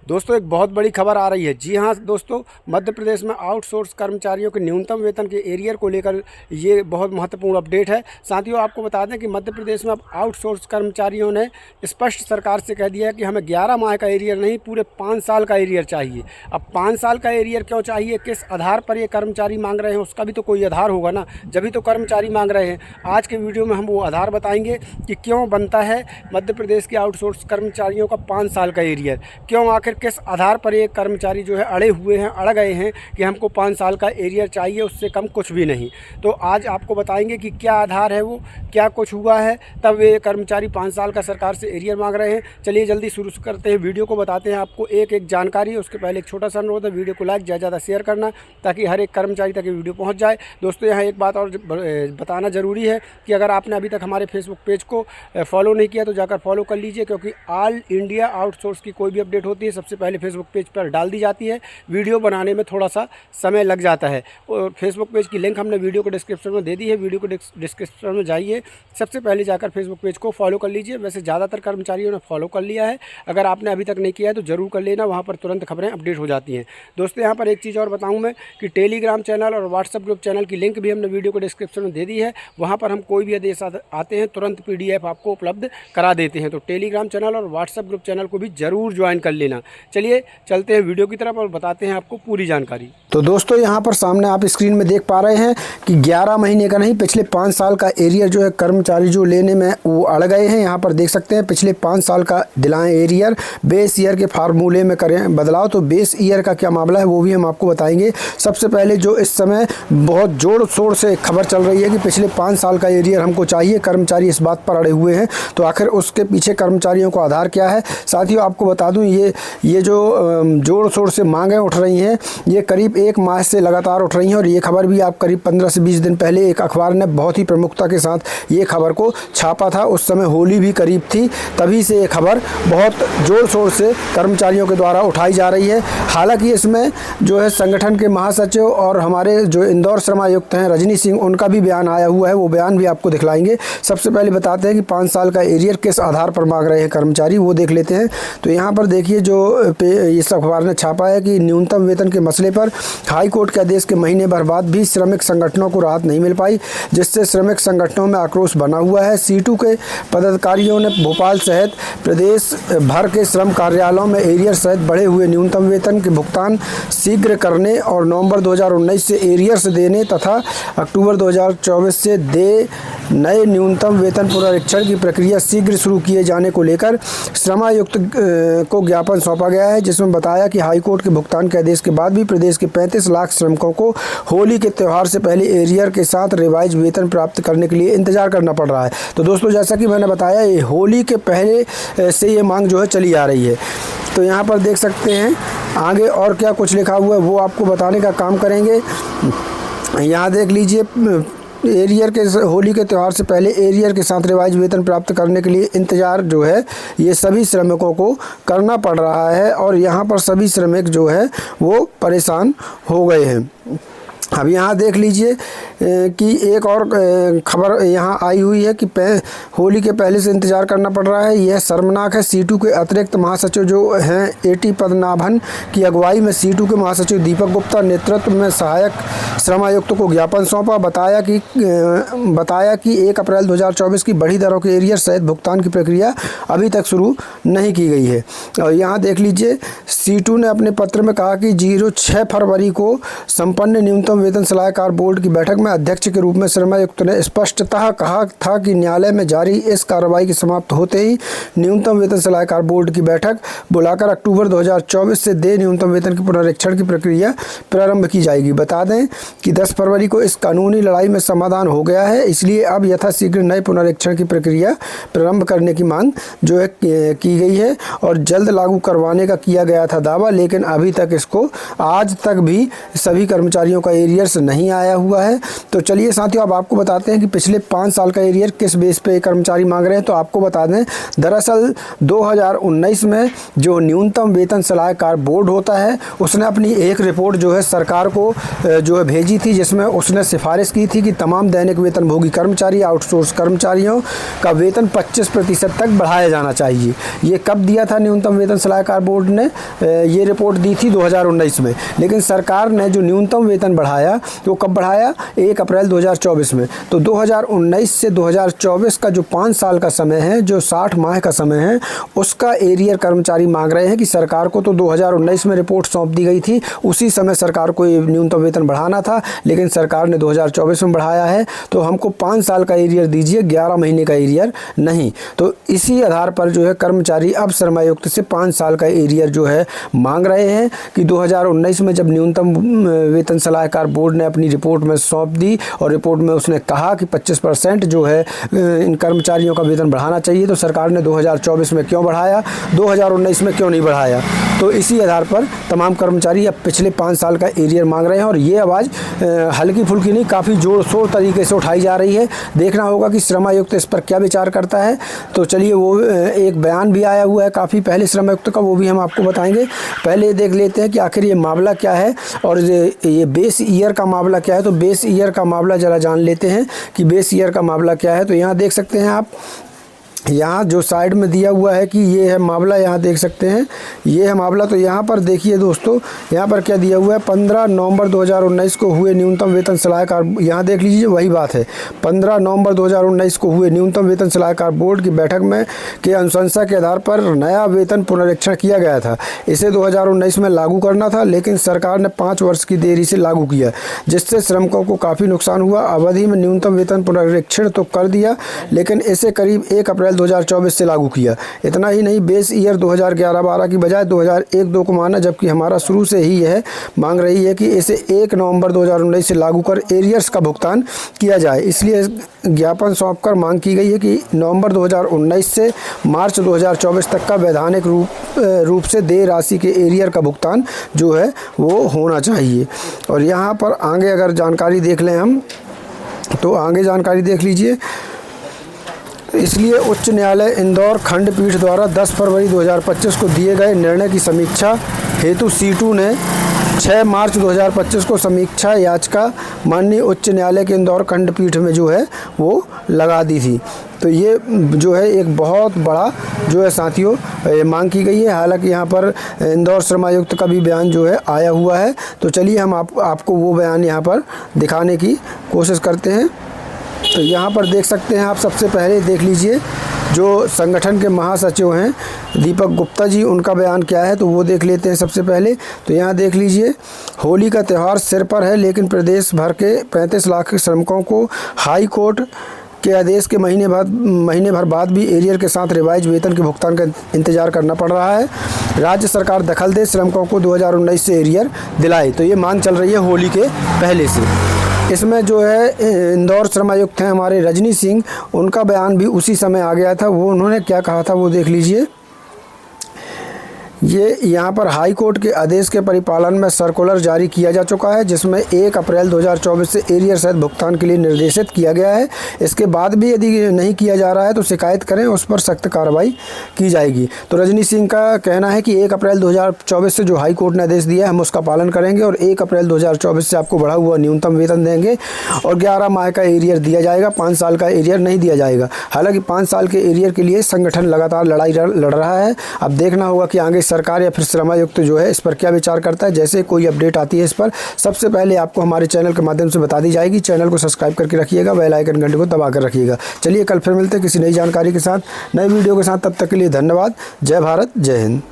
दोस्तों एक बहुत बड़ी खबर आ रही है। जी हाँ दोस्तों, मध्य प्रदेश में आउटसोर्स कर्मचारियों के न्यूनतम वेतन के एरियर को लेकर ये बहुत महत्वपूर्ण अपडेट है। साथियों आपको बता दें कि मध्य प्रदेश में अब आउटसोर्स कर्मचारियों ने स्पष्ट सरकार से कह दिया है कि हमें 11 माह का एरियर नहीं, पूरे 5 साल का एरियर चाहिए। अब 5 साल का एरियर क्यों चाहिए, किस आधार पर ये कर्मचारी मांग रहे हैं, उसका भी तो कोई आधार होगा ना, जब तो कर्मचारी मांग रहे हैं। आज के वीडियो में हम वो आधार बताएंगे कि क्यों बनता है मध्य प्रदेश के आउटसोर्स कर्मचारियों का 5 साल का एरियर, क्यों आखिर किस आधार पर ये कर्मचारी जो है अड़ गए हैं कि हमको 5 साल का एरियर चाहिए, उससे कम कुछ भी नहीं। तो आज आपको बताएंगे कि क्या आधार है वो, क्या कुछ हुआ है तब ये कर्मचारी 5 साल का सरकार से एरियर मांग रहे हैं। चलिए जल्दी शुरू करते हैं, वीडियो को बताते हैं आपको एक एक जानकारी। उसके पहले एक छोटा सा अनुरोध है, वीडियो को लाइक ज़्यादा शेयर करना ताकि हर एक कर्मचारी तक ये वीडियो पहुँच जाए। दोस्तों यहाँ एक बात और बताना ज़रूरी है कि अगर आपने अभी तक हमारे फेसबुक पेज को फॉलो नहीं किया तो जाकर फॉलो कर लीजिए, क्योंकि ऑल इंडिया आउटसोर्स की कोई भी अपडेट होती है सबसे पहले फेसबुक पेज पर डाल दी जाती है। वीडियो बनाने में थोड़ा सा समय लग जाता है और फेसबुक पेज की लिंक हमने वीडियो को डिस्क्रिप्शन में दे दी है। वीडियो को डिस्क्रिप्शन में जाइए, सबसे पहले जाकर फेसबुक पेज को फॉलो कर लीजिए। वैसे ज़्यादातर कर्मचारियों ने फॉलो कर लिया है, अगर आपने अभी तक नहीं किया है तो ज़रूर कर लेना, वहाँ पर तुरंत खबरें अपडेट हो जाती हैं। दोस्तों यहाँ पर एक चीज़ और बताऊँ मैं कि टेलीग्राम चैनल और व्हाट्सएप ग्रुप चैनल की लिंक भी हमने वीडियो को डिस्क्रिप्शन में दे दी है। वहाँ पर हम कोई भी आदेश आते हैं तुरंत PDF आपको उपलब्ध करा देते हैं, तो टेलीग्राम चैनल और व्हाट्सएप ग्रुप चैनल को भी ज़रूर ज्वाइन कर लेना। चलिए चलते हैं वीडियो की तरफ और बताते हैं आपको पूरी जानकारी। तो दोस्तों यहाँ पर सामने आप स्क्रीन में देख पा रहे हैं कि 11 महीने का नहीं, पिछले 5 साल का एरियर जो है कर्मचारी जो लेने में वो अड़ गए हैं। यहाँ पर देख सकते हैं पिछले 5 साल का दिलाएं एरियर, बेस ईयर के फार्मूले में करें बदलाव। तो बेस ईयर का क्या मामला है वो भी हम आपको बताएंगे। सबसे पहले जो इस समय बहुत जोर शोर से खबर चल रही है कि पिछले 5 साल का एरियर हमको चाहिए, कर्मचारी इस बात पर अड़े हुए हैं। तो आखिर उसके पीछे कर्मचारियों को आधार क्या है। साथियों आपको बता दूं ये जो जोर शोर से मांगें उठ रही हैं ये करीब 1 माह से लगातार उठ रही हैं, और ये खबर भी आप करीब 15 से 20 दिन पहले एक अखबार ने बहुत ही प्रमुखता के साथ ये खबर को छापा था। उस समय होली भी करीब थी, तभी से ये खबर बहुत जोर शोर से कर्मचारियों के द्वारा उठाई जा रही है। हालांकि इसमें जो है संगठन के महासचिव और हमारे जो इंदौर श्रम आयुक्त हैं रजनी सिंह, उनका भी बयान आया हुआ है, वो बयान भी आपको दिखलाएंगे। सबसे पहले बताते हैं कि 5 साल का एरियर किस आधार पर मांग रहे हैं कर्मचारी, वो देख लेते हैं। तो यहाँ पर देखिए जो इस अखबार ने छापा है कि न्यूनतम वेतन के मसले पर हाई कोर्ट के आदेश के महीने भर बाद भी श्रमिक संगठनों को राहत नहीं मिल पाई, जिससे श्रमिक संगठनों में आक्रोश बना हुआ है। C2 के पदाधिकारियों ने भोपाल सहित प्रदेश भर के श्रम कार्यालयों में एरियर सहित बढ़े हुए न्यूनतम वेतन के भुगतान शीघ्र करने और नवंबर 2019 से एरियर्स देने तथा अक्टूबर 2024 से दे नए न्यूनतम वेतन पुनरीक्षण की प्रक्रिया शीघ्र शुरू किए जाने को लेकर श्रमायुक्त को ज्ञापन सौंपा गया है, जिसमें बताया कि हाईकोर्ट के भुगतान के आदेश के बाद भी प्रदेश के 35 लाख श्रमिकों को होली के त्यौहार से पहले एरियर के साथ रिवाइज वेतन प्राप्त करने के लिए इंतजार करना पड़ रहा है। तो दोस्तों जैसा कि मैंने बताया, ये होली के पहले से ये मांग जो है चली आ रही है। तो यहाँ पर देख सकते हैं आगे और क्या कुछ लिखा हुआ है वो आपको बताने का काम करेंगे। यहाँ देख लीजिए, एरियर के होली के त्यौहार से पहले एरियर के साथ रिवाइज वेतन प्राप्त करने के लिए इंतज़ार जो है ये सभी श्रमिकों को करना पड़ रहा है, और यहाँ पर सभी श्रमिक जो है वो परेशान हो गए हैं। अब यहाँ देख लीजिए कि एक और खबर यहाँ आई हुई है कि होली के पहले से इंतज़ार करना पड़ रहा है। यह शर्मनाक है। C2 के अतिरिक्त महासचिव जो हैं AT पद्मनाभन की अगुवाई में C2 के महासचिव दीपक गुप्ता नेतृत्व में सहायक श्रम आयुक्त को ज्ञापन सौंपा। बताया कि 1 अप्रैल 2024 की बढ़ी दरों के एरियर सहित भुगतान की प्रक्रिया अभी तक शुरू नहीं की गई है। और यहाँ देख लीजिए C2 ने अपने पत्र में कहा कि 6 फरवरी को संपन्न न्यूनतम वेतन सलाहकार बोर्ड की बैठक में अध्यक्ष के रूप में श्रमायुक्त ने स्पष्टतः कहा था कि न्यायालय में जारी इस कार्रवाई के समाप्त होते ही न्यूनतम वेतन सलाहकार बोर्ड की बैठक बुलाकर अक्टूबर 2024 से दे न्यूनतम वेतन के पुनरीक्षण की प्रक्रिया प्रारंभ की जाएगी। बता दें कि 10 फरवरी को इस कानूनी लड़ाई में समाधान हो गया है, इसलिए अब यथाशीघ्र नए पुनरीक्षण की प्रक्रिया प्रारंभ करने की मांग जो है की गई है, और जल्द लागू करवाने का किया गया था दावा, लेकिन अभी तक इसको आज तक भी सभी कर्मचारियों का एरियर एरियर्स नहीं आया हुआ है। तो चलिए साथियों, अब आपको बताते हैं कि पिछले 5 साल का एरियर किस बेस पे कर्मचारी मांग रहे हैं। तो आपको बता दें, दरअसल 2019 में जो न्यूनतम वेतन सलाहकार बोर्ड होता है उसने अपनी एक रिपोर्ट जो है सरकार को जो है भेजी थी, जिसमें उसने सिफारिश की थी कि तमाम दैनिक वेतनभोगी कर्मचारी, आउटसोर्स कर्मचारियों का वेतन 25% तक बढ़ाया जाना चाहिए। ये कब दिया था न्यूनतम वेतन सलाहकार बोर्ड ने? ये रिपोर्ट दी थी 2019 में, लेकिन सरकार ने जो न्यूनतम वेतन बढ़ाया तो कब बढ़ाया? 1 अप्रैल 2024 में। तो 2019 से 2024 का जो 5 साल का समय है, जो 60 माह का समय है, उसका एरियर कर्मचारी मांग रहे हैं कि सरकार को तो 2019 में रिपोर्ट सौंप दी गई थी, उसी समय सरकार को ये न्यूनतम वेतन बढ़ाना था, लेकिन सरकार ने 2024 में बढ़ाया है। तो हमको 5 साल का एरियर दीजिए, 11 महीने का एरियर नहीं। तो इसी आधार पर जो है कर्मचारी अब श्रमायुक्त से 5 साल का एरियर जो है मांग रहे हैं कि 2019 में जब न्यूनतम वेतन सलाहकार बोर्ड ने अपनी रिपोर्ट में सौंप दी और रिपोर्ट में उसने कहा कि 25% जो है इन कर्मचारियों का वेतन बढ़ाना चाहिए, तो सरकार ने 2024 में क्यों बढ़ाया, 2019 में क्यों नहीं बढ़ाया? तो इसी आधार पर तमाम कर्मचारी अब पिछले 5 साल का एरियर मांग रहे हैं और ये आवाज़ हल्की फुल्की नहीं, काफ़ी जोर शोर तरीके से उठाई जा रही है। देखना होगा कि श्रमायुक्त इस पर क्या विचार करता है। तो चलिए, वो एक बयान भी आया हुआ है काफ़ी पहले श्रमायुक्त का, वो भी हम आपको बताएंगे। पहले देख लेते हैं कि आखिर ये मामला क्या है और ये बेस ईयर का मामला क्या है। तो बेस ईयर का मामला ज़रा जान लेते हैं कि बेस ईयर का मामला क्या है। तो यहाँ देख सकते हैं आप, यहाँ जो साइड में दिया हुआ है कि ये है मामला, यहाँ देख सकते हैं ये है मामला। तो यहाँ पर देखिए दोस्तों, यहाँ पर क्या दिया हुआ है, 15 नवंबर 2019 को हुए न्यूनतम वेतन सलाहकार, यहाँ देख लीजिए वही बात है, 15 नवंबर 2019 को हुए न्यूनतम वेतन सलाहकार बोर्ड की बैठक में के अनुशंसा के आधार पर नया वेतन पुनरीक्षण किया गया था। इसे 2019 में लागू करना था, लेकिन सरकार ने 5 वर्ष की देरी से लागू किया, जिससे श्रमिकों को काफ़ी नुकसान हुआ। अवधि में न्यूनतम वेतन पुनरीक्षण तो कर दिया, लेकिन इसे करीब 1 अप्रैल 2024 से लागू किया। इतना ही नहीं, बेस ईयर 2011-12 की बजाय 2001-2 को माना, जबकि हमारा शुरू से ही यह मांग रही है कि इसे 1 नवंबर 2019 से लागू कर एरियर्स का भुगतान किया जाए। इसलिए ज्ञापन सौंपकर मांग की गई है कि नवंबर 2019 से मार्च 2024 तक का वैधानिक रूप से देय राशि के एरियर का भुगतान जो है वो होना चाहिए। और यहाँ पर आगे अगर जानकारी देख लें हम, तो आगे जानकारी देख लीजिए। इसलिए उच्च न्यायालय इंदौर खंडपीठ द्वारा 10 फरवरी 2025 को दिए गए निर्णय की समीक्षा हेतु C2 ने 6 मार्च 2025 को समीक्षा याचिका माननीय उच्च न्यायालय के इंदौर खंडपीठ में जो है वो लगा दी थी। तो ये जो है एक बहुत बड़ा जो है साथियों मांग की गई है। हालांकि यहाँ पर इंदौर श्रमायुक्त का भी बयान जो है आया हुआ है। तो चलिए हम आपको वो बयान यहाँ पर दिखाने की कोशिश करते हैं। तो यहाँ पर देख सकते हैं आप, सबसे पहले देख लीजिए जो संगठन के महासचिव हैं दीपक गुप्ता जी, उनका बयान क्या है तो वो देख लेते हैं सबसे पहले। तो यहाँ देख लीजिए, होली का त्यौहार सिर पर है, लेकिन प्रदेश भर के 35 लाख श्रमिकों को हाई कोर्ट के आदेश के महीने भर बाद भी एरियर के साथ रिवाइज वेतन के भुगतान का इंतजार करना पड़ रहा है। राज्य सरकार दखल दे, श्रमिकों को 2019 से एरियर दिलाए। तो ये मांग चल रही है होली के पहले से। इसमें जो है इंदौर श्रमायुक्त हैं हमारे रजनी सिंह, उनका बयान भी उसी समय आ गया था। वो उन्होंने क्या कहा था वो देख लीजिए। ये यहाँ पर हाई कोर्ट के आदेश के परिपालन में सर्कुलर जारी किया जा चुका है, जिसमें 1 अप्रैल 2024 से एरियर सहित भुगतान के लिए निर्देशित किया गया है। इसके बाद भी यदि नहीं किया जा रहा है तो शिकायत करें, उस पर सख्त कार्रवाई की जाएगी। तो रजनी सिंह का कहना है कि 1 अप्रैल 2024 से जो हाई कोर्ट ने आदेश दिया है हम उसका पालन करेंगे और 1 अप्रैल 2024 से आपको बढ़ा हुआ न्यूनतम वेतन देंगे और 11 माह का एरियर दिया जाएगा, 5 साल का एरियर नहीं दिया जाएगा। हालाँकि 5 साल के एरियर के लिए संगठन लगातार लड़ाई लड़ रहा है। अब देखना होगा कि आगे सरकार या फिर श्रमायुक्त जो है इस पर क्या विचार करता है। जैसे कोई अपडेट आती है इस पर सबसे पहले आपको हमारे चैनल के माध्यम से बता दी जाएगी। चैनल को सब्सक्राइब करके रखिएगा, बेल आइकन घंटे को दबा कर रखिएगा। चलिए कल फिर मिलते हैं किसी नई जानकारी के साथ, नए वीडियो के साथ। तब तक के लिए धन्यवाद। जय भारत, जय हिंद।